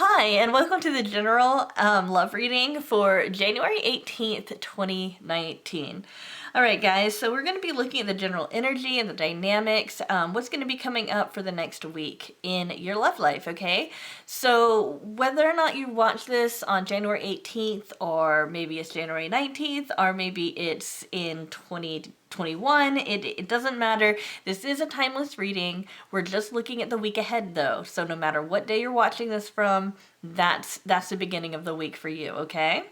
Hi, and welcome to the general love reading for January 18th, 2019. All right, guys, so we're going to be looking at the general energy and the dynamics, what's going to be coming up for the next week in your love life, okay? So whether or not you watch this on January 18th, or maybe it's January 19th, or maybe it's in 2021, it doesn't matter. This is a timeless reading. We're just looking at the week ahead, though, so no matter what day you're watching this from, that's the beginning of the week for you, okay?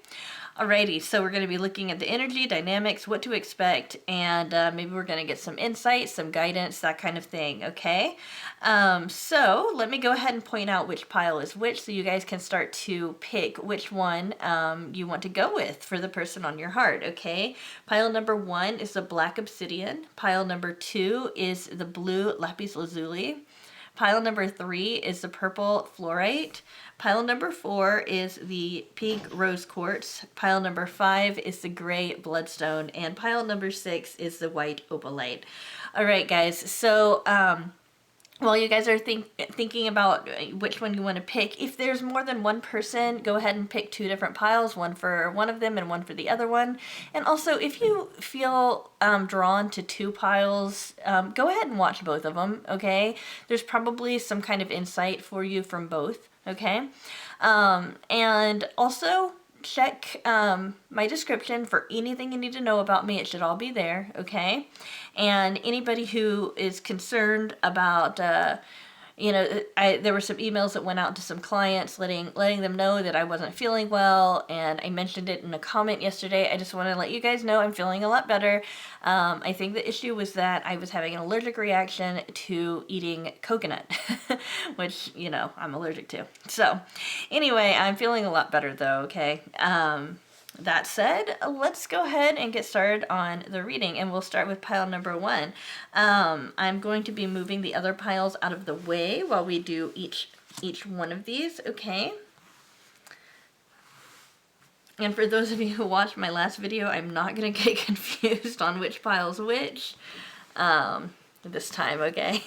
Alrighty, so we're going to be looking at the energy, dynamics, what to expect, and maybe we're going to get some insight, some guidance, that kind of thing, okay? So let me go ahead and point out which pile is which so you guys can start to pick which one you want to go with for the person on your heart, okay? Pile number 1 is the black obsidian. Pile number 2 is the blue lapis lazuli. Pile number 3 is the purple fluorite. Pile number 4 is the pink rose quartz. Pile number 5 is the gray bloodstone. And pile number 6 is the white opalite. All right, guys. So, while you guys are thinking about which one you want to pick, if there's more than one person, go ahead and pick 2 different piles, one for one of them and one for the other one. And also, if you feel drawn to 2 piles, go ahead and watch both of them, okay? There's probably some kind of insight for you from both, okay? And also, check my description for anything you need to know about me. It should all be there, okay? And anybody who is concerned about, there were some emails that went out to some clients letting them know that I wasn't feeling well, and I mentioned it in a comment yesterday. I just want to let you guys know I'm feeling a lot better. I think the issue was that I was having an allergic reaction to eating coconut, which, I'm allergic to. So, anyway, I'm feeling a lot better though, okay? That said, let's go ahead and get started on the reading, and we'll start with pile number 1. I'm going to be moving the other piles out of the way while we do each one of these, okay? And for those of you who watched my last video, I'm not going to get confused on which pile's which this time, okay?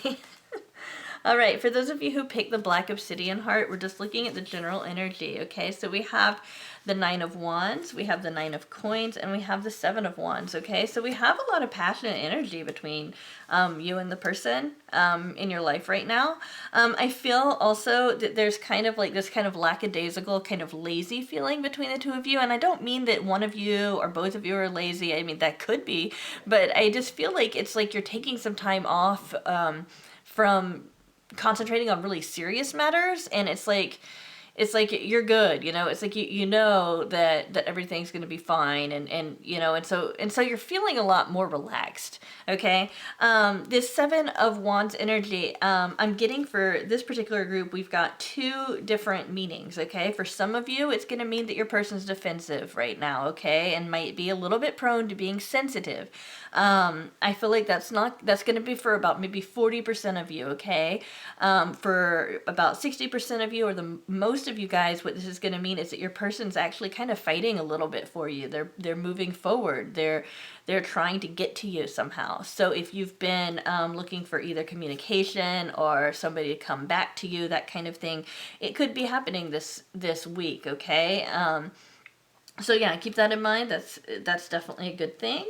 All right, for those of you who picked the black obsidian heart, we're just looking at the general energy, okay? So we have the 9 of wands, we have the 9 of coins, and we have the 7 of wands, okay? So we have a lot of passionate energy between you and the person in your life right now. I feel also that there's kind of like this kind of lackadaisical, kind of lazy feeling between the two of you, and I don't mean that one of you or both of you are lazy. I mean, that could be, but I just feel like it's like you're taking some time off from concentrating on really serious matters, and it's like you're good, it's like you know that everything's going to be fine, and so you're feeling a lot more relaxed, okay? This 7 of wands energy, I'm getting for this particular group, we've got 2 different meanings, okay? For some of you, it's going to mean that your person's defensive right now, okay, and might be a little bit prone to being sensitive. I feel like that's going to be for about maybe 40% of you, okay? For about 60% of you, or the most of you guys, what this is going to mean is that your person's actually kind of fighting a little bit for you. They're moving forward. They're trying to get to you somehow. So if you've been looking for either communication or somebody to come back to you, that kind of thing, it could be happening this week, okay? So yeah, keep that in mind. That's definitely a good thing.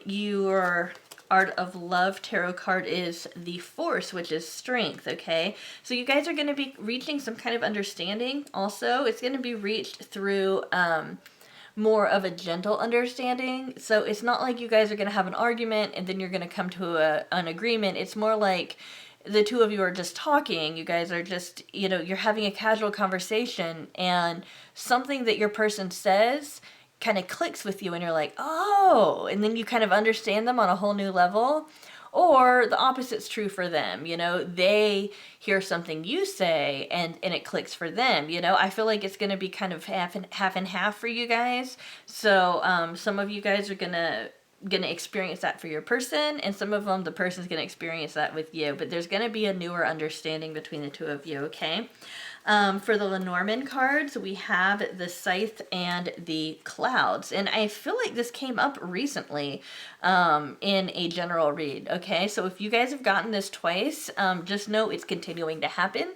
Your Art of Love tarot card is the Force, which is strength, okay? So you guys are going to be reaching some kind of understanding also. It's going to be reached through more of a gentle understanding. So it's not like you guys are going to have an argument and then you're going to come to an agreement. It's more like the two of you are just talking. You guys are just, you're having a casual conversation, and something that your person says kind of clicks with you, and you're like, oh, and then you kind of understand them on a whole new level. Or the opposite's true for them. They hear something you say and it clicks for them. I feel like it's going to be kind of half and half for you guys. So some of you guys are gonna experience that for your person, and some of them, the person's gonna experience that with you, but there's gonna be a newer understanding between the two of you, okay? For the Lenormand cards, we have the Scythe and the Clouds, and I feel like this came up recently in a general read, okay? So if you guys have gotten this twice, just know it's continuing to happen.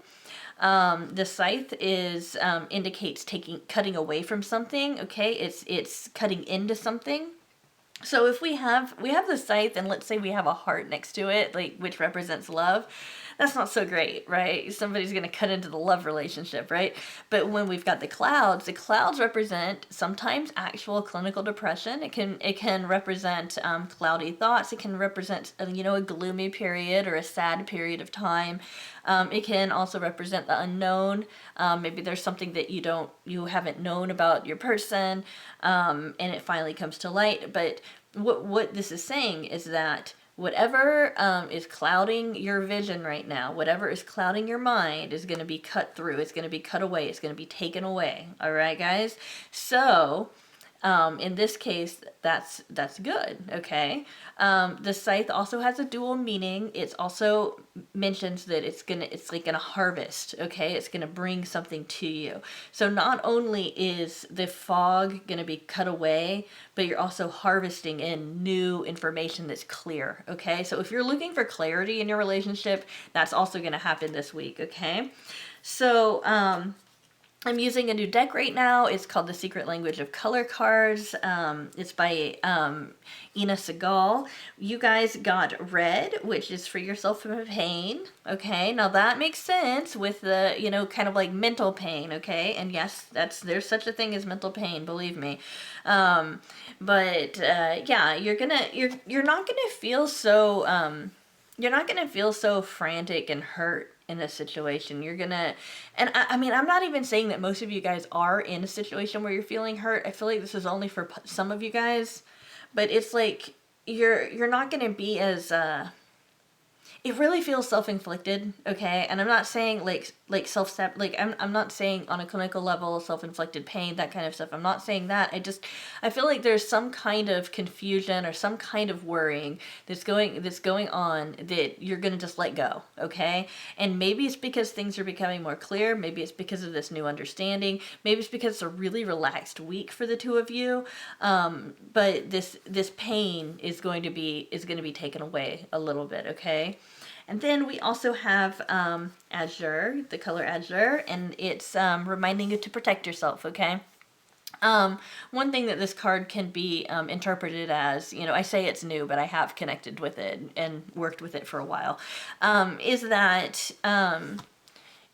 The scythe is indicates cutting away from something. Okay, it's cutting into something. So if we have the scythe, and let's say we have a heart next to it, like, which represents love, that's not so great, right? Somebody's going to cut into the love relationship, right? But when we've got the clouds represent sometimes actual clinical depression. It can represent cloudy thoughts. It can represent a gloomy period or a sad period of time. It can also represent the unknown. Maybe there's something that you haven't known about your person, and it finally comes to light. But what this is saying is that whatever is clouding your vision right now, whatever is clouding your mind, is going to be cut through. It's going to be cut away. It's going to be taken away. All right, guys? So in this case, that's good, okay? The scythe also has a dual meaning. It also mentions that it's like gonna harvest, okay? It's gonna bring something to you. So not only is the fog gonna be cut away, but you're also harvesting in new information that's clear, okay? So if you're looking for clarity in your relationship, that's also gonna happen this week, okay? So, I'm using a new deck right now. It's called The Secret Language of Color Cards. It's by Ina Segal. You guys got red, which is free yourself from pain. Okay, now that makes sense with the, kind of like mental pain. Okay, and yes, there's such a thing as mental pain. Believe me. Yeah, you're not gonna feel so you're not gonna feel so frantic and hurt in a situation. You're gonna, and I mean, I'm not even saying that most of you guys are in a situation where you're feeling hurt. I feel like this is only for some of you guys, but it's like you're not gonna be as it really feels self-inflicted, okay? And I'm not saying like I'm not saying on a clinical level self-inflicted pain, that kind of stuff. I'm not saying that. I feel like there's some kind of confusion or some kind of worrying that's going on that you're going to just let go, okay? And maybe it's because things are becoming more clear, maybe it's because of this new understanding, maybe it's because it's a really relaxed week for the two of you. But this pain is going to be taken away a little bit, okay? And then we also have azure, the color azure, and it's reminding you to protect yourself, okay? One thing that this card can be interpreted as, I say it's new, but I have connected with it and worked with it for a while, is that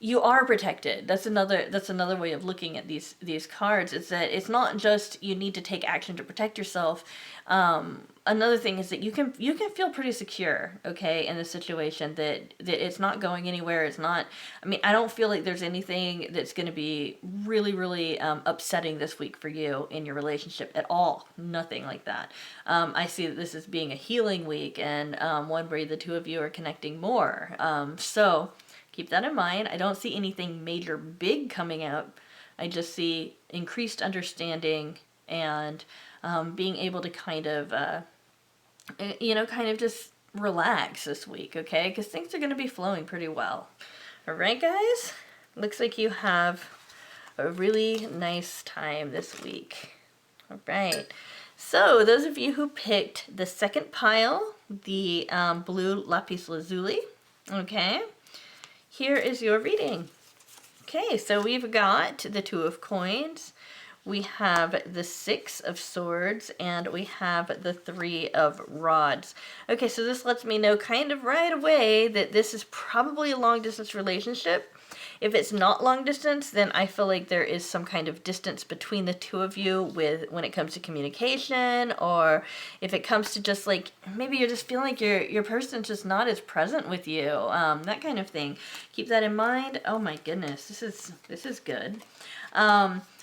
you are protected. That's another way of looking at these cards. It's that it's not just you need to take action to protect yourself. Another thing is that you can feel pretty secure, okay, in the situation, that it's not going anywhere. It's not. I mean, I don't feel like there's anything that's going to be really, really upsetting this week for you in your relationship at all. Nothing like that. I see that this as being a healing week, and one where the two of you are connecting more. So keep that in mind. I don't see anything major big coming out. I just see increased understanding and being able to kind of just relax this week, okay? Because things are going to be flowing pretty well. All right, guys? Looks like you have a really nice time this week. All right. So those of you who picked the second pile, the blue lapis lazuli, okay, here is your reading. Okay, so we've got the Two of Coins, we have the Six of Swords, and we have the Three of Rods. Okay, so this lets me know kind of right away that this is probably a long-distance relationship. If it's not long distance, then I feel like there is some kind of distance between the two of you when it comes to communication, or if it comes to just like, maybe you're just feeling like your person's just not as present with you, that kind of thing. Keep that in mind. Oh my goodness, this is good.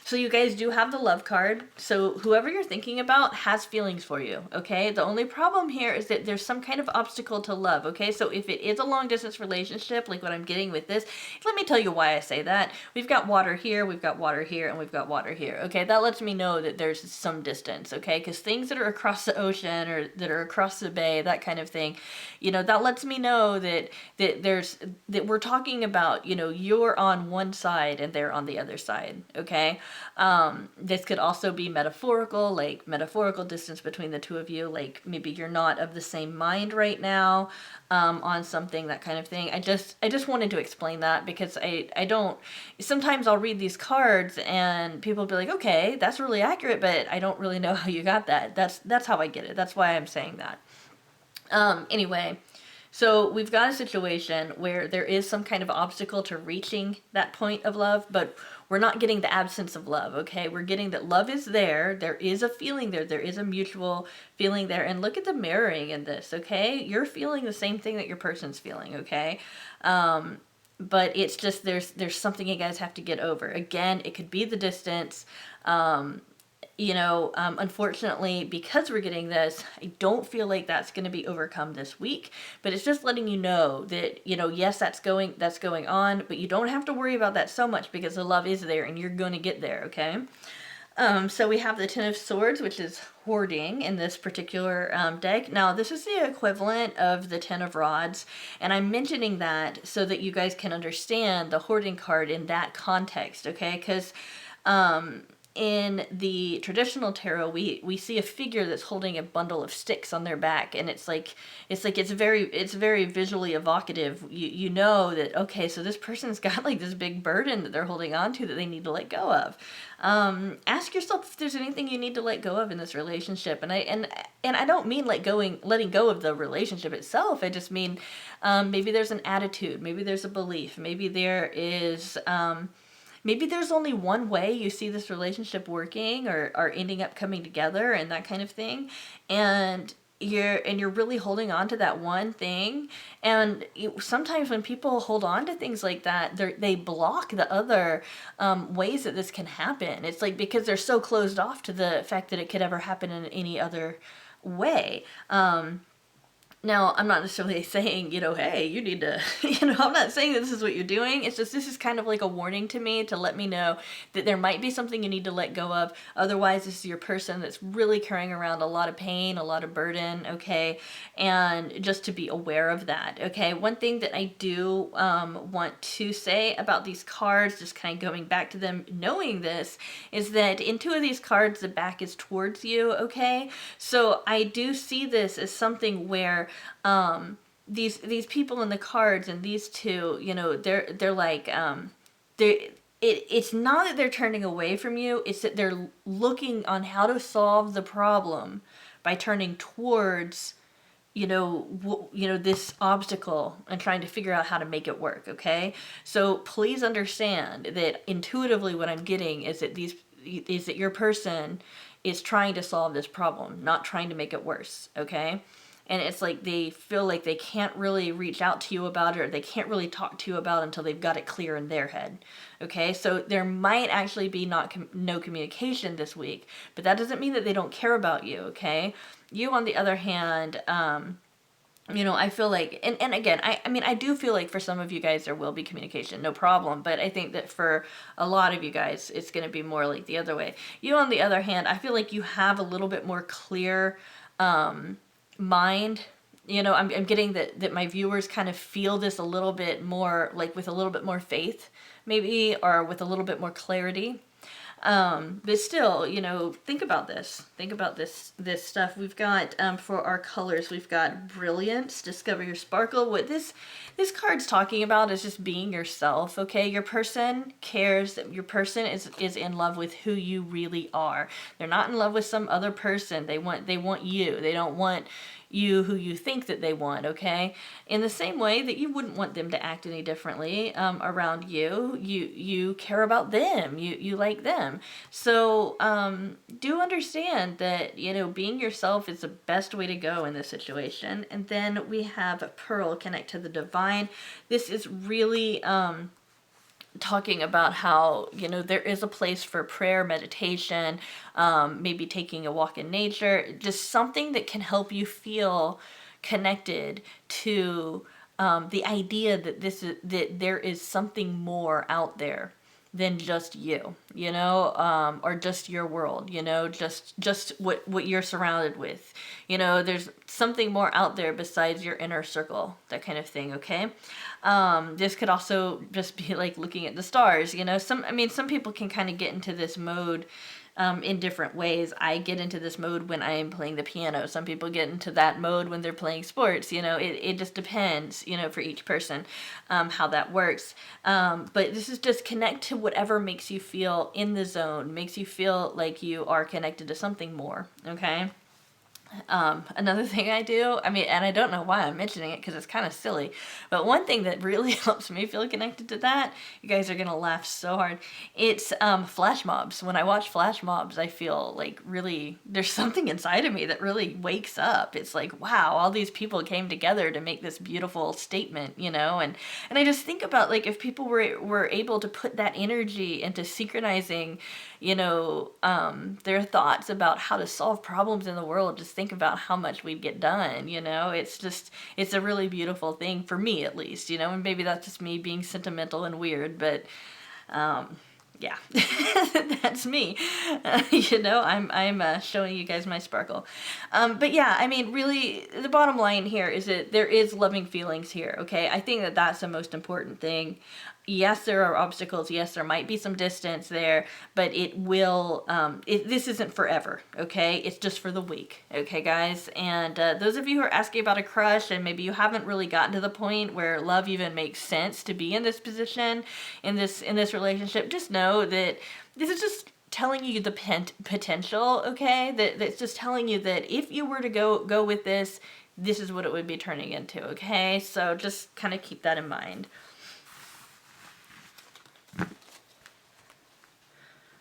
So you guys do have the love card. So whoever you're thinking about has feelings for you, okay? The only problem here is that there's some kind of obstacle to love, okay? So if it is a long distance relationship, like what I'm getting with this, let me tell you why I say that. We've got water here, we've got water here, and we've got water here, okay? That lets me know that there's some distance, okay? Because things that are across the ocean or that are across the bay, that kind of thing, that lets me know that we're talking about, you're on one side and they're on the other side, okay? This could also be metaphorical, like metaphorical distance between the two of you, like maybe you're not of the same mind right now, on something, that kind of thing. I just wanted to explain that because I don't, sometimes I'll read these cards and people will be like, okay, that's really accurate, but I don't really know how you got that. That's how I get it. That's why I'm saying that. Anyway, so we've got a situation where there is some kind of obstacle to reaching that point of love, but we're not getting the absence of love, okay? We're getting that love is there. There is a feeling there. There is a mutual feeling there. And look at the mirroring in this, okay? You're feeling the same thing that your person's feeling, okay? But it's just there's something you guys have to get over. Again, it could be the distance. Unfortunately, because we're getting this, I don't feel like that's going to be overcome this week, but it's just letting you know that, yes, that's going on, but you don't have to worry about that so much because the love is there and you're going to get there, okay? So we have the Ten of Swords, which is hoarding in this particular deck. Now, this is the equivalent of the Ten of Rods, and I'm mentioning that so that you guys can understand the hoarding card in that context, okay? Because in the traditional tarot, we see a figure that's holding a bundle of sticks on their back, and it's very visually evocative. You know that, okay, so this person's got like this big burden that they're holding on to that they need to let go of. Ask yourself if there's anything you need to let go of in this relationship, and I don't mean letting go of the relationship itself. I just mean maybe there's an attitude, maybe there's a belief, maybe there is. Maybe there's only one way you see this relationship working or ending up coming together and that kind of thing. And you're really holding on to that one thing. And sometimes when people hold on to things like that, they block the other ways that this can happen. It's like because they're so closed off to the fact that it could ever happen in any other way. Now, I'm not necessarily saying, hey, you need to, I'm not saying that this is what you're doing. It's just, this is kind of like a warning to me to let me know that there might be something you need to let go of. Otherwise, this is your person that's really carrying around a lot of pain, a lot of burden, okay? And just to be aware of that, okay? One thing that I do want to say about these cards, just kind of going back to them, knowing this, is that in two of these cards, the back is towards you, okay? So I do see this as something where these people in the cards and these two, they're like it's not that they're turning away from you, it's that they're looking on how to solve the problem by turning towards this obstacle and trying to figure out how to make it work, okay? So please understand that intuitively what I'm getting is that your person is trying to solve this problem, not trying to make it worse, okay? And it's like they feel like they can't really reach out to you about it, or they can't really talk to you about it until they've got it clear in their head. Okay, so there might actually be no communication this week, but that doesn't mean that they don't care about you, okay? You, on the other hand, I feel like, and again, I do feel like for some of you guys there will be communication, no problem, but I think that for a lot of you guys, it's going to be more like the other way. You, on the other hand, I feel like you have a little bit more clear, mind. I'm getting that my viewers kind of feel this a little bit more, like with a little bit more faith, maybe, or with a little bit more clarity. But still, think about this. Think about this stuff. We've got, for our colors, we've got brilliance, discover your sparkle. What this card's talking about is just being yourself, okay? Your person cares. Your person is in love with who you really are. They're not in love with some other person. They want you. They don't want you who you think that they want, okay? In the same way that you wouldn't want them to act any differently around you. You care about them. You like them. So do understand that, being yourself is the best way to go in this situation. And then we have Pearl, connect to the divine. This is really talking about how, there is a place for prayer, meditation, maybe taking a walk in nature, just something that can help you feel connected to the idea that that there is something more out there than just you, you know, or just your world, you know, just what you're surrounded with. You know, there's something more out there besides your inner circle, that kind of thing, okay? This could also just be like looking at the stars, you know. Some people can kind of get into this mode in different ways. I get into this mode when I am playing the piano. Some people get into that mode when they're playing sports. You know, it just depends, you know, for each person, how that works. But this is just connect to whatever makes you feel in the zone, makes you feel like you are connected to something more, okay? Another thing I do, I mean, and I don't know why I'm mentioning it because it's kind of silly, but one thing that really helps me feel connected to that, you guys are gonna laugh so hard, it's flash mobs. When I watch flash mobs, I feel like really, there's something inside of me that really wakes up. It's like, wow, all these people came together to make this beautiful statement, you know, and I just think about, like, if people were able to put that energy into synchronizing, you know, their thoughts about how to solve problems in the world, just think about how much we'd get done, you know. It's a really beautiful thing for me, at least, you know, and maybe that's just me being sentimental and weird, but yeah, that's me. You know, I'm showing you guys my sparkle. But yeah, I mean, really, the bottom line here is that there is loving feelings here, okay? I think that that's the most important thing. Yes, there are obstacles. Yes, there might be some distance there, but it will, this isn't forever, okay? It's just for the week, okay, guys? And those of you who are asking about a crush and maybe you haven't really gotten to the point where love even makes sense to be in this position, in this relationship, just know that this is just telling you the potential, okay? That's just telling you that if you were to go with this, this is what it would be turning into, okay? So just kind of keep that in mind.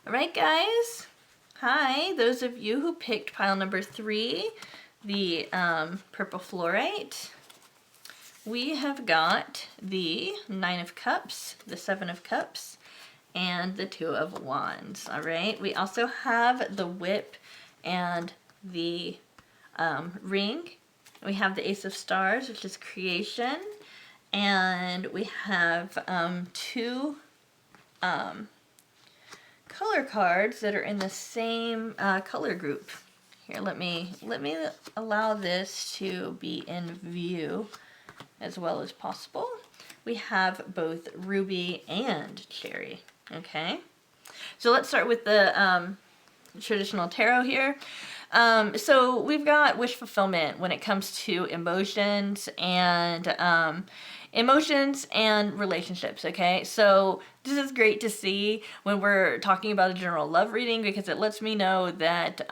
All right, guys. Hi, those of you who picked pile number 3, the purple fluorite. We have got the 9 of Cups, the 7 of Cups, and the 2 of Wands. All right. We also have the whip and the ring. We have the Ace of Stars, which is creation, and we have 2 color cards that are in the same color group. Here, let me allow this to be in view as well as possible. We have both ruby and cherry. Okay, so let's start with the traditional tarot here. So we've got wish fulfillment when it comes to emotions and relationships, okay? So this is great to see when we're talking about a general love reading, because it lets me know that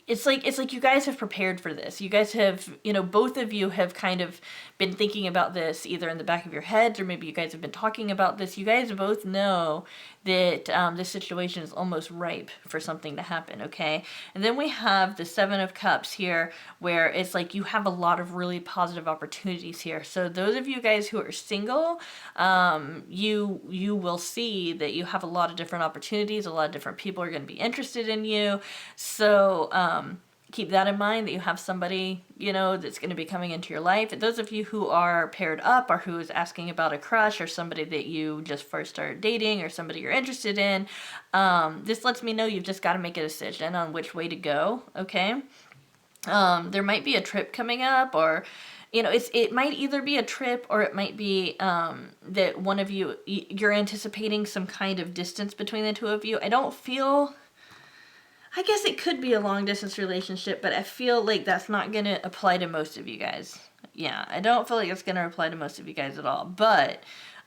it's like you guys have prepared for this. You guys have, you know, both of you have kind of been thinking about this either in the back of your heads, or maybe you guys have been talking about this. You guys both know that this situation is almost ripe for something to happen, okay? And then we have the 7 of Cups here, where it's like you have a lot of really positive opportunities here. So those of you guys who are single, you will see that you have a lot of different opportunities. A lot of different people are going to be interested in you. So keep that in mind, that you have somebody, you know, that's going to be coming into your life. And those of you who are paired up, or who is asking about a crush, or somebody that you just first started dating, or somebody you're interested in, this lets me know you've just got to make a decision on which way to go, okay? There might be a trip coming up, or, you know, it might either be a trip, or it might be that one of you, you're anticipating some kind of distance between the two of you. I guess it could be a long distance relationship, but I feel like that's not going to apply to most of you guys. Yeah, I don't feel like it's going to apply to most of you guys at all. But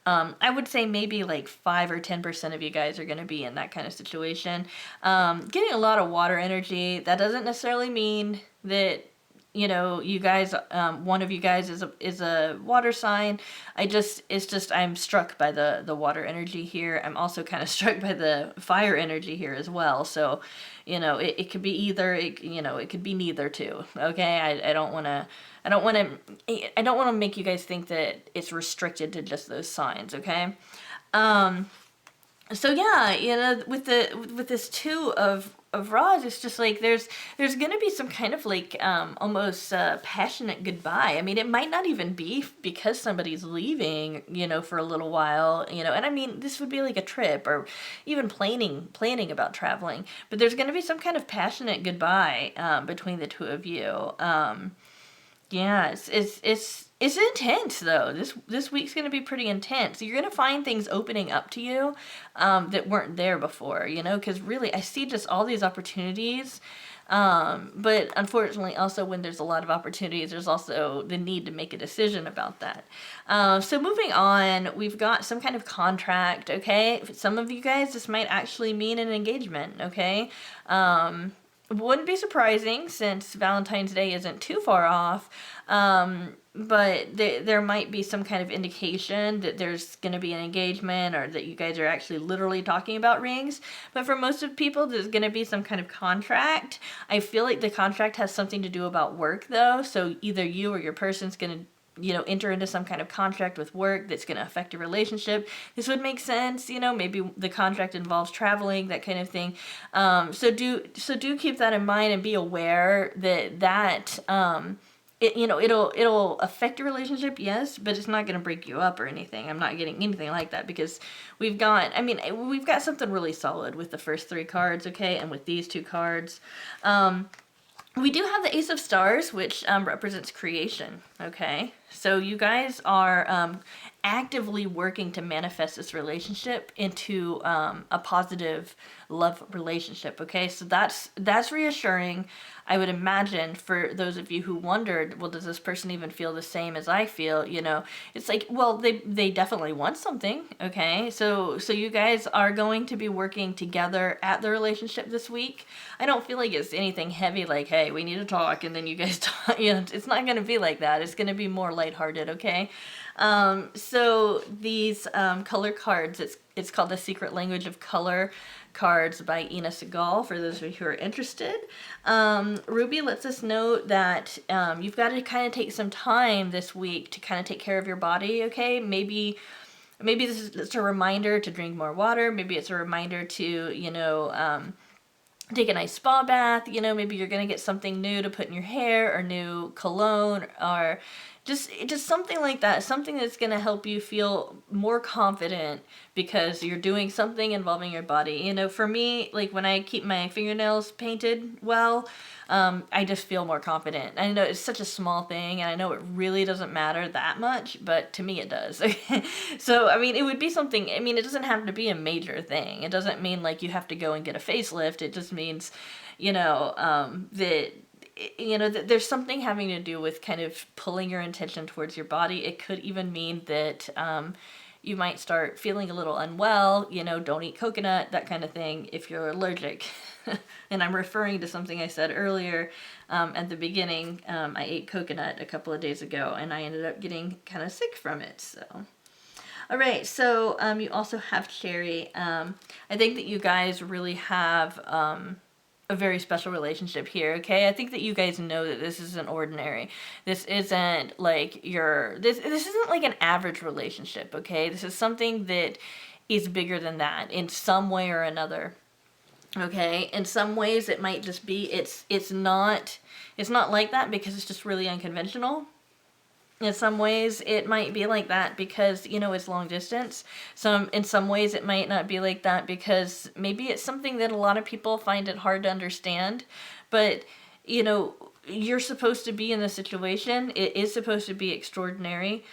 I would say maybe like 5 or 10% of you guys are going to be in that kind of situation. Getting a lot of water energy, that doesn't necessarily mean that, you know, you guys, one of you guys is a water sign. I'm struck by the water energy here. I'm also kind of struck by the fire energy here as well. So, you know, it could be either, it could be neither too. Okay. I don't want to make you guys think that it's restricted to just those signs. Okay. So yeah, you know, with this 2 of of Roz, it's just like there's gonna be some kind of like almost passionate goodbye. I mean, it might not even be because somebody's leaving, for a little while, and I mean, this would be like a trip or even planning about traveling, but there's gonna be some kind of passionate goodbye between the two of you. Yeah, it's intense though. This week's gonna be pretty intense. You're gonna find things opening up to you that weren't there before. Because really, I see just all these opportunities. But unfortunately, also when there's a lot of opportunities, there's also the need to make a decision about that. So moving on, we've got some kind of contract. Okay, for some of you guys, this might actually mean an engagement. Okay. Wouldn't be surprising since Valentine's Day isn't too far off, but there might be some kind of indication that there's going to be an engagement or that you guys are actually literally talking about rings. But for most of people, there's going to be some kind of contract. I feel like the contract has something to do about work though, so either you or your person's going to enter into some kind of contract with work that's going to affect your relationship. This would make sense, maybe the contract involves traveling, that kind of thing. So do keep that in mind and be aware that it'll affect your relationship, yes, but it's not going to break you up or anything. I'm not getting anything like that because we've got something really solid with the first 3 cards, okay, and with these 2 cards. We do have the Ace of Stars, which represents creation, okay? So you guys are actively working to manifest this relationship into a positive love relationship, okay? So that's reassuring. I would imagine for those of you who wondered, well, does this person even feel the same as I feel? It's like, well, they definitely want something, okay? So you guys are going to be working together at the relationship this week. I don't feel like it's anything heavy like, hey, we need to talk, and then you guys talk. It's not going to be like that. It's going to be more lighthearted, okay? So these color cards, it's called The Secret Language of Color cards by Ina Segal, for those of you who are interested. Ruby lets us know that you've got to kind of take some time this week to kind of take care of your body, okay? Maybe it's a reminder to drink more water. Maybe it's a reminder to, take a nice spa bath. Maybe you're going to get something new to put in your hair or new cologne or just something like that. Something that's going to help you feel more confident because you're doing something involving your body. For me, like when I keep my fingernails painted well, I just feel more confident. I know it's such a small thing and I know it really doesn't matter that much, but to me it does. So, it would be something, it doesn't have to be a major thing. It doesn't mean like you have to go and get a facelift. It just means, that there's something having to do with kind of pulling your intention towards your body. It could even mean that you might start feeling a little unwell, don't eat coconut, that kind of thing, if you're allergic. And I'm referring to something I said earlier at the beginning. I ate coconut a couple of days ago and I ended up getting kind of sick from it, so... All right, so you also have cherry. I think that you guys really have a very special relationship here, okay? I think that you guys know that this isn't ordinary. This isn't like this isn't like an average relationship, okay? This is something that is bigger than that in some way or another. Okay, in some ways it might just be it's not like that because it's just really unconventional. In some ways, it might be like that because, it's long distance. In some ways, it might not be like that because maybe it's something that a lot of people find it hard to understand. But, you're supposed to be in the situation. It is supposed to be extraordinary.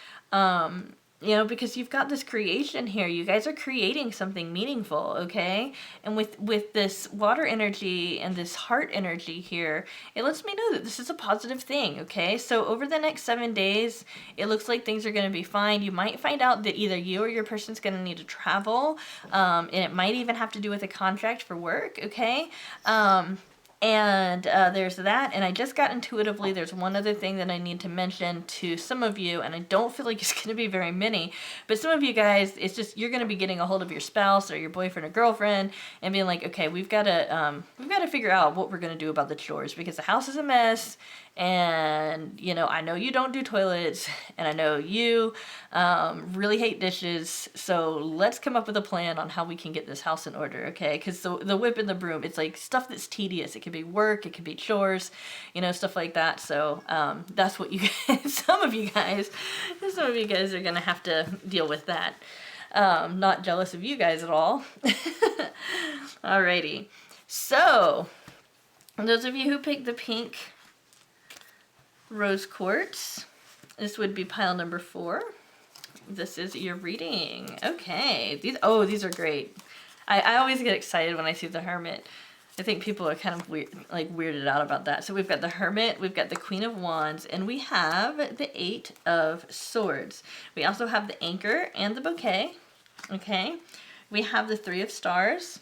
Because you've got this creation here. You guys are creating something meaningful, okay? And with this water energy and this heart energy here, it lets me know that this is a positive thing, okay? So over the next 7 days, it looks like things are going to be fine. You might find out that either you or your person's going to need to travel, and it might even have to do with a contract for work, okay? And there's that, and I just got intuitively, there's one other thing that I need to mention to some of you, and I don't feel like it's going to be very many, but some of you guys, it's just, you're going to be getting a hold of your spouse or your boyfriend or girlfriend, and being like, okay, we've got to figure out what we're going to do about the chores, because the house is a mess, and, you know, I know you don't do toilets, and I know you really hate dishes, so let's come up with a plan on how we can get this house in order, okay? Because the whip and the broom, it's like stuff that's tedious. It could be work, it could be chores, you know, stuff like that. So that's what you guys, some of you guys are gonna have to deal with that. Not jealous of you guys at all. Alrighty. So, those of you who picked the pink rose quartz, this would be pile number 4. This is your reading. Okay. These are great. I always get excited when I see the Hermit. I think people are kind of weirded out about that. So we've got the Hermit, we've got the Queen of Wands, and we have the 8 of Swords. We also have the Anchor and the Bouquet. Okay. We have the 3 of Stars.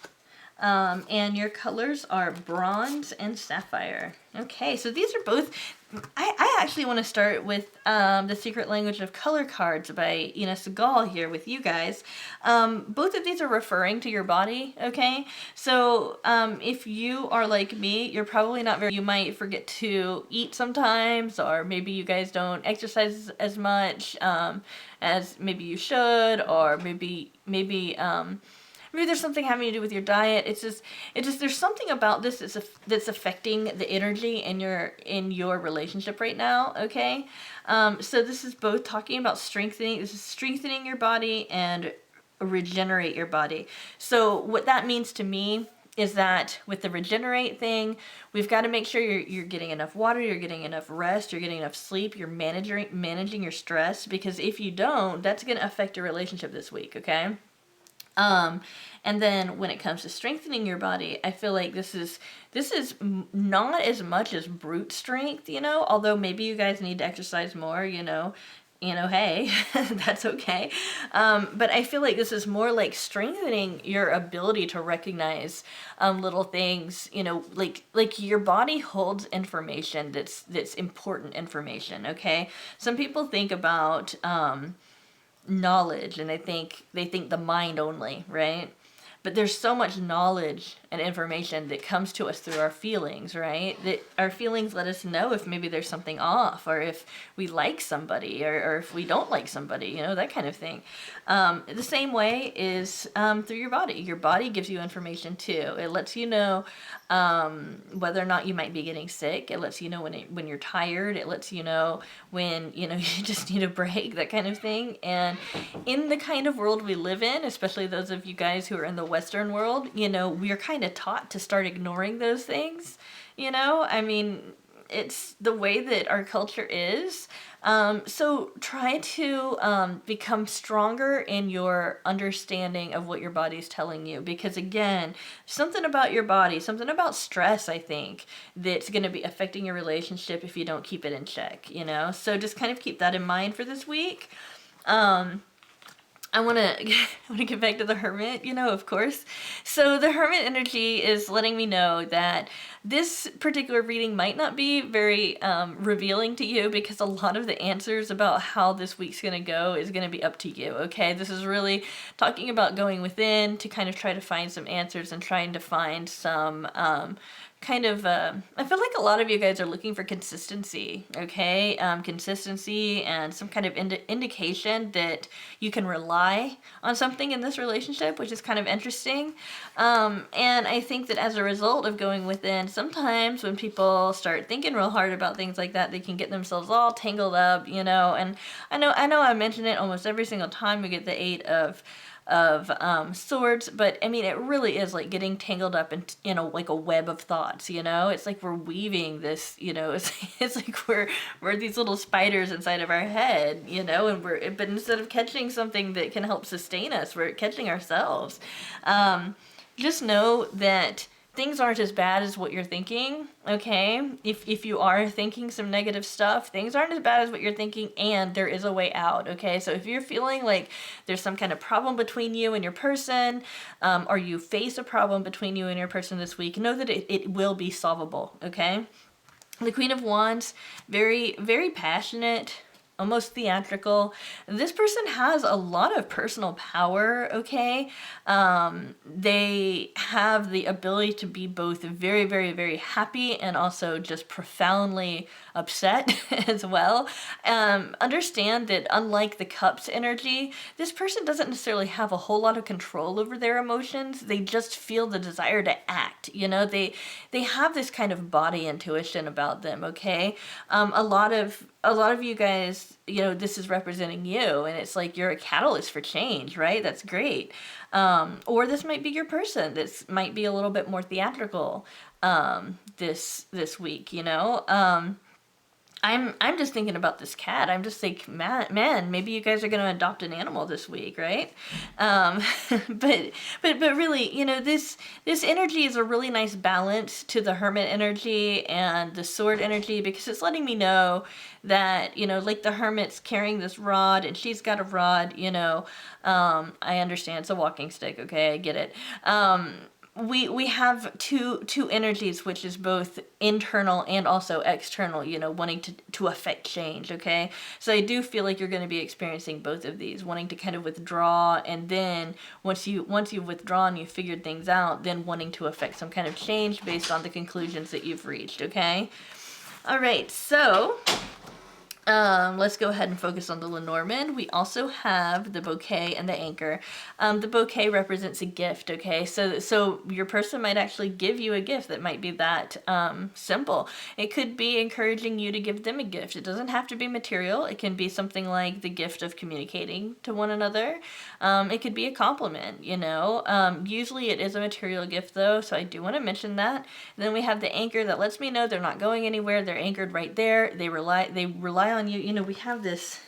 And your colors are Bronze and Sapphire. Okay, so these are both... I actually want to start with The Secret Language of Color cards by Ina Segal here with you guys. Both of these are referring to your body, okay? So if you are like me, you're probably not very... You might forget to eat sometimes, or maybe you guys don't exercise as much as maybe you should, or maybe there's something having to do with your diet. It's just there's something about this that's affecting the energy in your relationship right now, okay? So this is both talking about strengthening. This is strengthening your body and regenerate your body. So what that means to me is that with the regenerate thing, we've got to make sure you're getting enough water, you're getting enough rest, you're getting enough sleep, you're managing your stress, because if you don't, that's going to affect your relationship this week, okay? And then when it comes to strengthening your body, I feel like this is not as much as brute strength, you know, although maybe you guys need to exercise more, you know, hey, that's okay. But I feel like this is more like strengthening your ability to recognize little things, you know, like your body holds information that's important information, okay? Some people think about knowledge, and they think the mind only, right? But there's so much knowledge and information that comes to us through our feelings, right? That our feelings let us know if maybe there's something off, or if we like somebody, or if we don't like somebody, you know, that kind of thing. The same way is through your body. Your body gives you information too. It lets you know whether or not you might be getting sick. It lets you know when you're tired. It lets you know when, you know, you just need a break, that kind of thing. And in the kind of world we live in, especially those of you guys who are in the Western world, you know, we are kind of taught to start ignoring those things, you know? I mean, it's the way that our culture is. So try to become stronger in your understanding of what your body's telling you. Because again, something about your body, something about stress, I think, that's going to be affecting your relationship if you don't keep it in check, you know? So just kind of keep that in mind for this week. I want to get back to the Hermit, you know, of course. So the Hermit energy is letting me know that this particular reading might not be very revealing to you, because a lot of the answers about how this week's going to go is going to be up to you, okay? This is really talking about going within to kind of try to find some answers and trying to find some kind of, I feel like a lot of you guys are looking for consistency, okay? Consistency and some kind of indication that you can rely on something in this relationship, which is kind of interesting. And I think that as a result of going within, sometimes when people start thinking real hard about things like that, they can get themselves all tangled up, you know? And I know I mention it almost every single time we get the 8 of swords, but I mean, it really is like getting tangled up in a like a web of thoughts, you know? It's like we're weaving this, you know, it's like we're these little spiders inside of our head, you know, but instead of catching something that can help sustain us, we're catching ourselves. Just know that things aren't as bad as what you're thinking, okay? If you are thinking some negative stuff, things aren't as bad as what you're thinking, and there is a way out, okay? So if you're feeling like there's some kind of problem between you and your person, or you face a problem between you and your person this week, know that it will be solvable, okay? The Queen of Wands, very, very passionate, almost theatrical. This person has a lot of personal power, okay? They have the ability to be both very, very, very happy and also just profoundly upset as well. Understand that unlike the Cups energy, this person doesn't necessarily have a whole lot of control over their emotions. They just feel the desire to act. You know, they have this kind of body intuition about them, okay? A lot of you guys, you know, this is representing you, and it's like you're a catalyst for change, right? That's great. Or this might be your person. This might be a little bit more theatrical this week, you know. I'm just thinking about this cat. I'm just like, man, maybe you guys are gonna adopt an animal this week, right? Um, but really, you know, this energy is a really nice balance to the Hermit energy and the Sword energy, because it's letting me know that, you know, like the Hermit's carrying this rod and she's got a rod, you know. I understand it's a walking stick, okay, I get it. We have two energies, which is both internal and also external, you know, wanting to affect change, okay? So I do feel like you're going to be experiencing both of these, wanting to kind of withdraw, and then once you've withdrawn, you've figured things out, then wanting to affect some kind of change based on the conclusions that you've reached, okay? All right, so let's go ahead and focus on the Lenormand. We also have the bouquet and the anchor. The bouquet represents a gift, okay? So your person might actually give you a gift that might be that simple. It could be encouraging you to give them a gift. It doesn't have to be material. It can be something like the gift of communicating to one another. It could be a compliment, you know? Usually it is a material gift though, so I do want to mention that. And then we have the anchor that lets me know they're not going anywhere. They're anchored right there. They rely on you. You know, we had this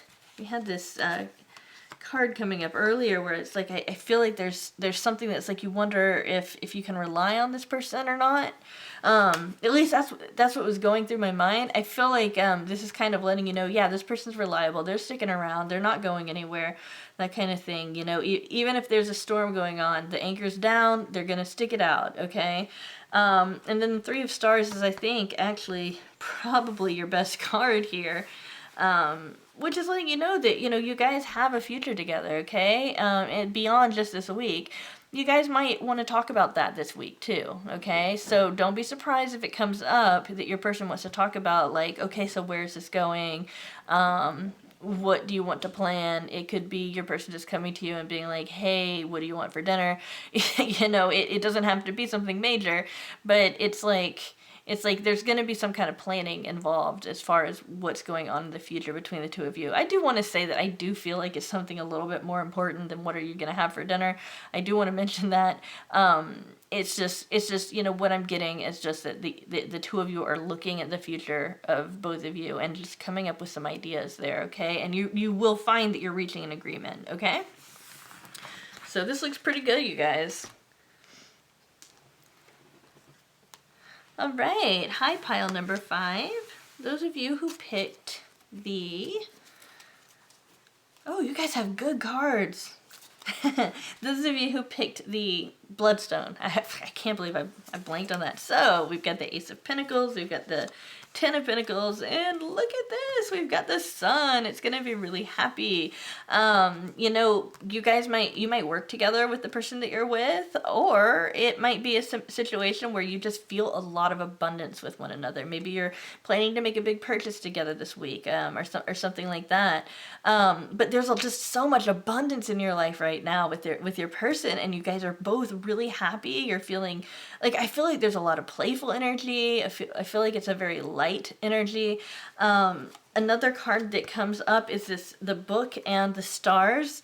card coming up earlier where it's like I feel like there's something that's like you wonder if you can rely on this person or not. At least that's what was going through my mind. I feel like this is kind of letting you know, yeah, this person's reliable. They're sticking around. They're not going anywhere. That kind of thing. You know, even if there's a storm going on, the anchor's down. They're gonna stick it out. Okay. And then the Three of Stars is, I think, actually probably your best card here. Which is letting you know that, you know, you guys have a future together, okay? And beyond just this week, you guys might want to talk about that this week too, okay? So don't be surprised if it comes up that your person wants to talk about, like, okay, so where's this going? What do you want to plan? It could be your person just coming to you and being like, hey, what do you want for dinner? You know, it doesn't have to be something major, but it's like there's going to be some kind of planning involved as far as what's going on in the future between the two of you. I do want to say that I do feel like it's something a little bit more important than what are you going to have for dinner. I do want to mention that. It's just, you know, what I'm getting is just that the two of you are looking at the future of both of you and just coming up with some ideas there, okay? And you will find that you're reaching an agreement, okay? So this looks pretty good, you guys. All right, hi pile number 5. Those of you who picked the... Oh, you guys have good cards. Those of you who picked the Bloodstone. I can't believe I blanked on that. So we've got the Ace of Pentacles, we've got the Ten of Pentacles, and look at this, we've got the Sun. It's gonna be really happy. You know, you might work together with the person that you're with, or it might be a situation where you just feel a lot of abundance with one another. Maybe you're planning to make a big purchase together this week, or something like that. But there's just so much abundance in your life right now with your person, and you guys are both really happy. You're feeling like, I feel like there's a lot of playful energy. I feel like it's a very light energy. Another card that comes up is the Book and the Stars.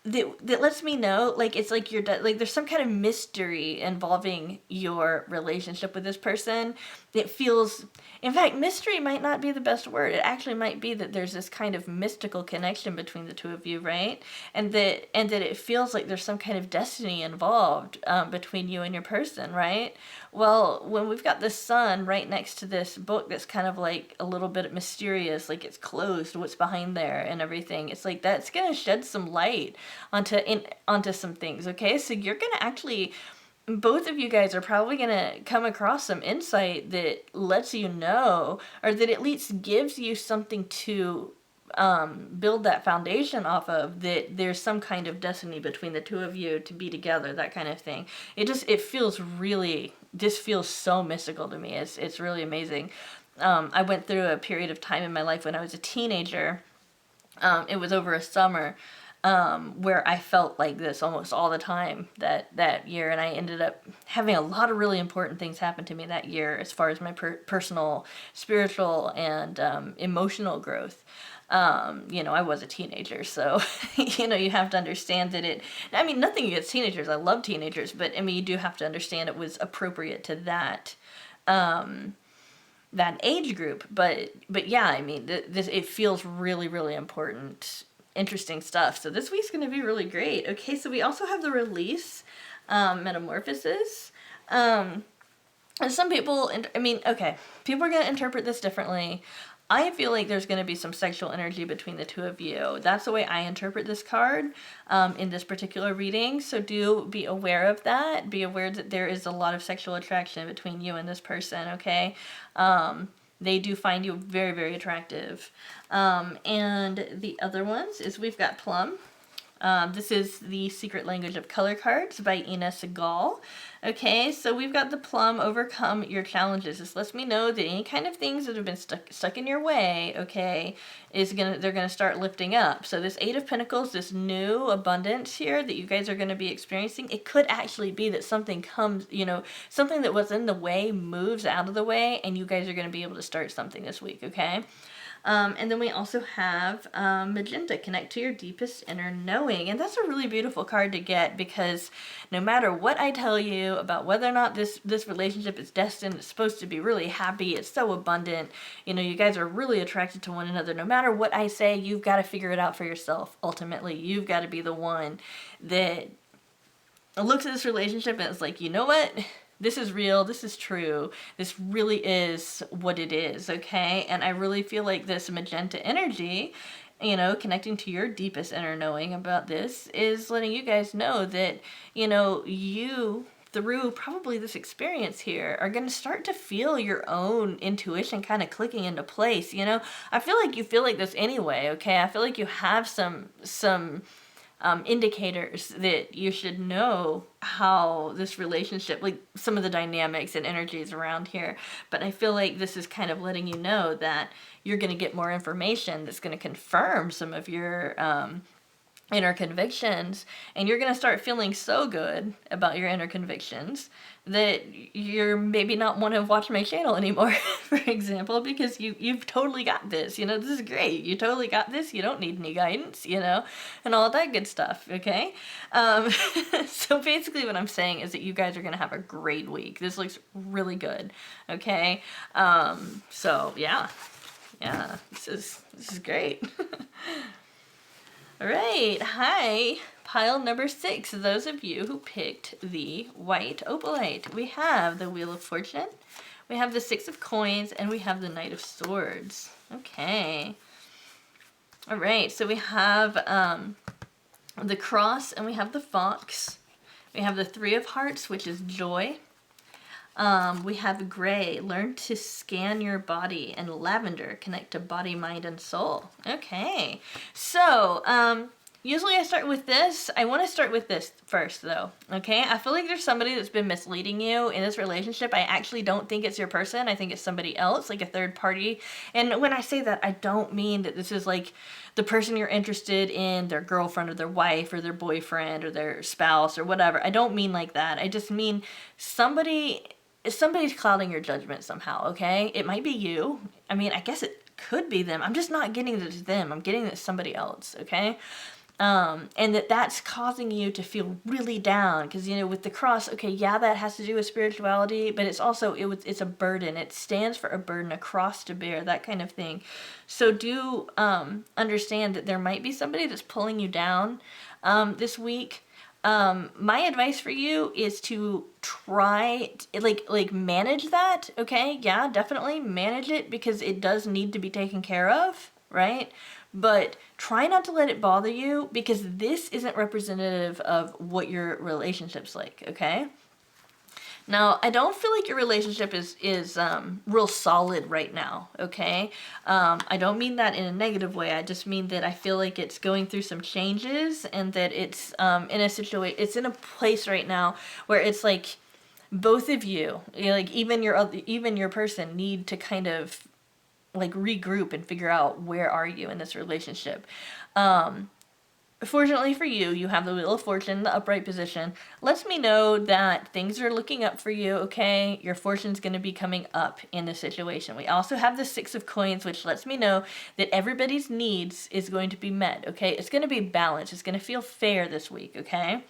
That lets me know, like, it's like like there's some kind of mystery involving your relationship with this person. It feels, in fact, mystery might not be the best word. It actually might be that there's this kind of mystical connection between the two of you, right? And that it feels like there's some kind of destiny involved between you and your person, right? Well, when we've got the Sun right next to this book that's kind of like a little bit mysterious, like it's closed, what's behind there and everything, it's like that's gonna shed some light onto some things, okay? So you're gonna actually both of you guys are probably going to come across some insight that lets you know, or that at least gives you something to build that foundation off of, that there's some kind of destiny between the two of you to be together, that kind of thing. It feels really, just feels so mystical to me. It's really amazing. I went through a period of time in my life when I was a teenager. It was over a summer, where I felt like this almost all the time that year, and I ended up having a lot of really important things happen to me that year as far as my personal, spiritual, and emotional growth. I was a teenager, so you have to understand that I mean, nothing against teenagers. I love teenagers, but I mean, you do have to understand it was appropriate to that age group. But yeah, I mean, this it feels really, really important, interesting stuff. So this week's going to be really great. Okay, so we also have the release, metamorphosis. And some people, I mean, okay, people are going to interpret this differently. I feel like there's going to be some sexual energy between the two of you. That's the way I interpret this card in this particular reading. So do be aware of that. Be aware that there is a lot of sexual attraction between you and this person, okay? They do find you very, very attractive. And the other ones is we've got Plum. This is the Secret Language of Color cards by Ina Segal. Okay, so we've got the Plum, overcome your challenges. This lets me know that any kind of things that have been stuck in your way, okay, they're gonna start lifting up. So this Eight of Pentacles, this new abundance here that you guys are gonna be experiencing, it could actually be that something comes, something that was in the way moves out of the way, and you guys are gonna be able to start something this week, okay? And then we also have Magenta, connect to your deepest inner knowing. And that's a really beautiful card to get, because no matter what I tell you about whether or not this relationship is destined, it's supposed to be really happy, it's so abundant, you guys are really attracted to one another. No matter what I say, you've got to figure it out for yourself. Ultimately, you've got to be the one that looks at this relationship and is like, you know what? This is real, this is true, this really is what it is, okay? And I really feel like this magenta energy, connecting to your deepest inner knowing about this, is letting you guys know that, you, through probably this experience here, are going to start to feel your own intuition kind of clicking into place, I feel like you feel like this anyway, okay? I feel like you have some indicators that you should know how this relationship, like some of the dynamics and energies around here. But I feel like this is kind of letting you know that you're going to get more information that's going to confirm some of your inner convictions, and you're going to start feeling so good about your inner convictions that you're maybe not want to watch my channel anymore, for example, because you've totally got this, this is great, you totally got this, you don't need any guidance, and all that good stuff, okay? So basically what I'm saying is that you guys are going to have a great week. This looks really good, okay? So yeah, this is great. All right, hi, pile number 6, those of you who picked the white opalite. We have the Wheel of Fortune, we have the Six of Coins, and we have the Knight of Swords. Okay. All right, so we have the Cross, and we have the Fox. We have the Three of Hearts, which is joy. We have Gray, learn to scan your body, and Lavender, connect to body, mind, and soul. Okay, so usually I start with this. I want to start with this first, though, okay? I feel like there's somebody that's been misleading you in this relationship. I actually don't think it's your person. I think it's somebody else, like a third party. And when I say that, I don't mean that this is like the person you're interested in, their girlfriend or their wife or their boyfriend or their spouse or whatever. I don't mean like that. I just mean somebody's clouding your judgment somehow, okay? It might be you. I mean, I guess it could be them. I'm just not getting it as them. I'm getting it as somebody else, okay? And that's causing you to feel really down, because, with the Cross, okay, yeah, that has to do with spirituality, but it's also, it's a burden. It stands for a burden, a cross to bear, that kind of thing. So do understand that there might be somebody that's pulling you down this week. My advice for you is to try like manage that, okay? Yeah, definitely manage it, because it does need to be taken care of, right? But try not to let it bother you, because this isn't representative of what your relationship's like, okay? Now, I don't feel like your relationship is real solid right now, okay? I don't mean that in a negative way. I just mean that I feel like it's going through some changes, and that it's in a situation, it's in a place right now where it's like both of you, like even your person, need to kind of like regroup and figure out where are you in this relationship. Fortunately for you, you have the Wheel of Fortune in the upright position. Lets me know that things are looking up for you, okay? Your fortune's going to be coming up in this situation. We also have the Six of Coins, which lets me know that everybody's needs is going to be met, okay? It's going to be balanced. It's going to feel fair this week, okay?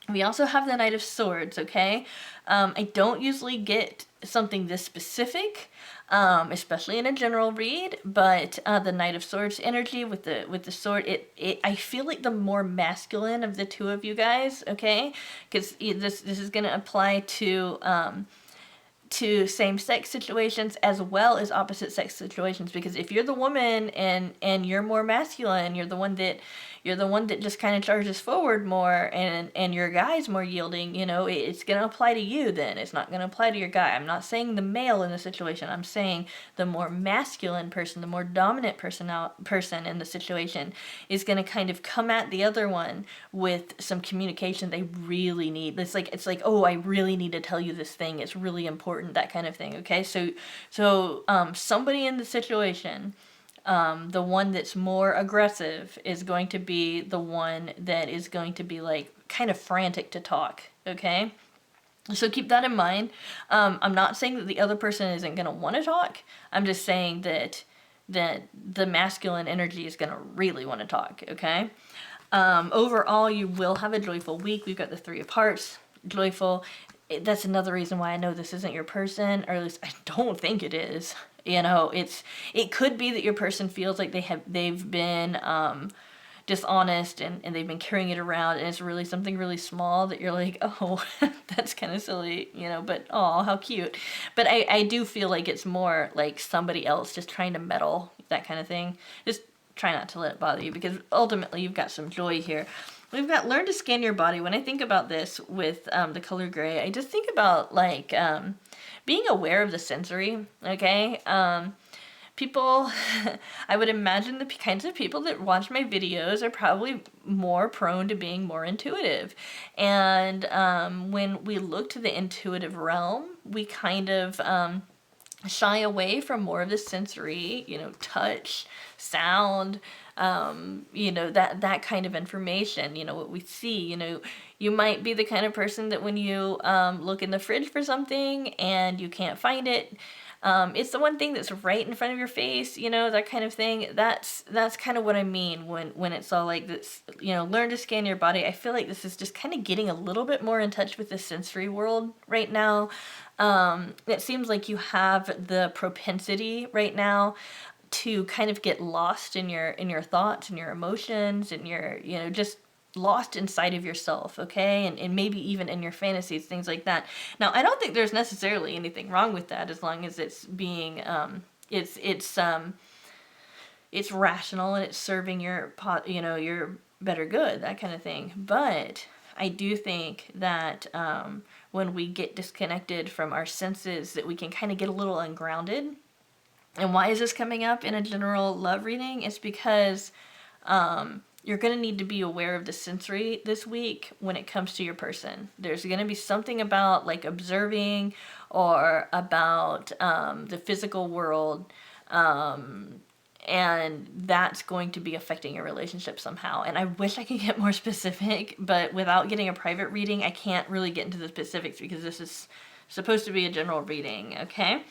We also have the Knight of Swords, okay? I don't usually get something this specific, especially in a general read, but the Knight of Swords energy with the sword, I feel like the more masculine of the two of you guys, okay? Because this is going to apply to same-sex situations as well as opposite-sex situations, because if you're the woman and you're more masculine, you're the one that just kind of charges forward more, and your guy's more yielding, it's going to apply to you then. It's not going to apply to your guy. I'm not saying the male in the situation. I'm saying the more masculine person, the more dominant person in the situation is going to kind of come at the other one with some communication they really need. It's like, oh, I really need to tell you this thing. It's really important, that kind of thing. Okay. So somebody in the situation, the one that's more aggressive is going to be the one that is going to be like kind of frantic to talk. Okay. So keep that in mind. I'm not saying that the other person isn't going to want to talk. I'm just saying that the masculine energy is going to really want to talk. Okay. Overall, you will have a joyful week. We've got the Three of Hearts, joyful. That's another reason why I know this isn't your person, or at least I don't think it is. It could be that your person feels like they've been dishonest, and they've been carrying it around, and it's really something really small that you're like, oh, that's kind of silly, but oh, how cute. But I do feel like it's more like somebody else just trying to meddle, that kind of thing. Just try not to let it bother you, because ultimately you've got some joy here. We've got learn to scan your body. When I think about this with the color gray, I just think about like being aware of the sensory, okay? People, I would imagine the kinds of people that watch my videos are probably more prone to being more intuitive. And when we look to the intuitive realm, we kind of shy away from more of the sensory, touch, sound, that kind of information, what we see. You might be the kind of person that when you look in the fridge for something and you can't find it, it's the one thing that's right in front of your face, that kind of thing. That's kind of what I mean when it's all like this, learn to scan your body. I feel like this is just kind of getting a little bit more in touch with the sensory world right now. It seems like you have the propensity right now to kind of get lost in your thoughts and your emotions, and your, just lost inside of yourself, okay? And maybe even in your fantasies, things like that. Now, I don't think there's necessarily anything wrong with that, as long as it's being, it's rational, and it's serving your better good, that kind of thing. But I do think that when we get disconnected from our senses, that we can kind of get a little ungrounded. And why is this coming up in a general love reading? It's because you're going to need to be aware of the sensory this week when it comes to your person. There's going to be something about like observing, or about the physical world, and that's going to be affecting your relationship somehow. And I wish I could get more specific, but without getting a private reading, I can't really get into the specifics, because this is supposed to be a general reading, okay?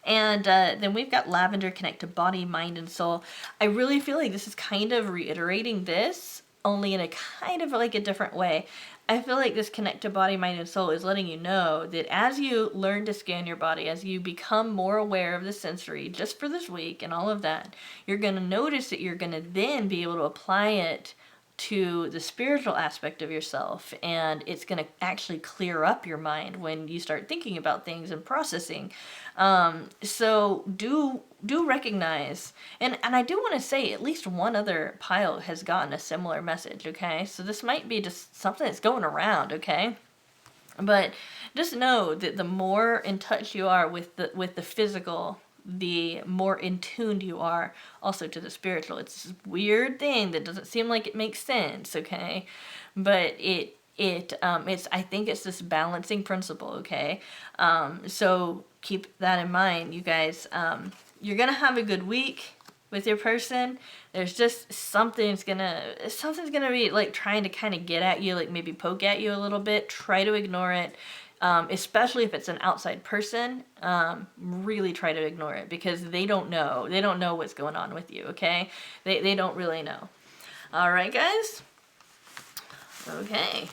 And then we've got lavender, connect to body, mind, and soul. I really feel like this is kind of reiterating this, only in a kind of like a different way. I feel like this connect to body, mind, and soul is letting you know that as you learn to scan your body, as you become more aware of the sensory just for this week and all of that, you're going to notice that you're going to then be able to apply it to the spiritual aspect of yourself, and it's going to actually clear up your mind when you start thinking about things and processing. So do recognize, and I do want to say at least one other pile has gotten a similar message, okay? So this might be just something that's going around, okay? But just know that the more in touch you are with the physical, the more in tuned you are also to the spiritual. It's this weird thing that doesn't seem like it makes sense, okay? But it's, I think it's this balancing principle, okay? So keep that in mind, you guys. You're gonna have a good week with your person. There's just something's gonna be like trying to kind of get at you, like maybe poke at you a little bit. Try to ignore it. Especially if it's an outside person, really try to ignore it, because they don't know what's going on with you, okay? They don't really know. All right, guys? Okay.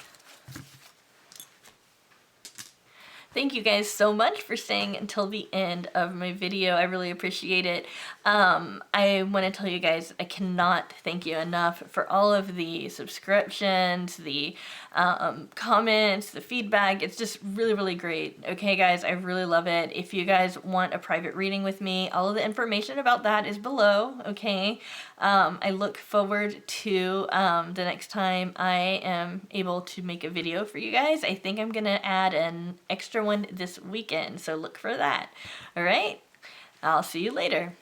Thank you guys so much for staying until the end of my video. I really appreciate it. I want to tell you guys, I cannot thank you enough for all of the subscriptions, the comments, the feedback. It's just really, really great. Okay, guys, I really love it. If you guys want a private reading with me, all of the information about that is below, okay? I look forward to the next time I am able to make a video for you guys. I think I'm going to add an extra one this weekend, so look for that. All right? I'll see you later.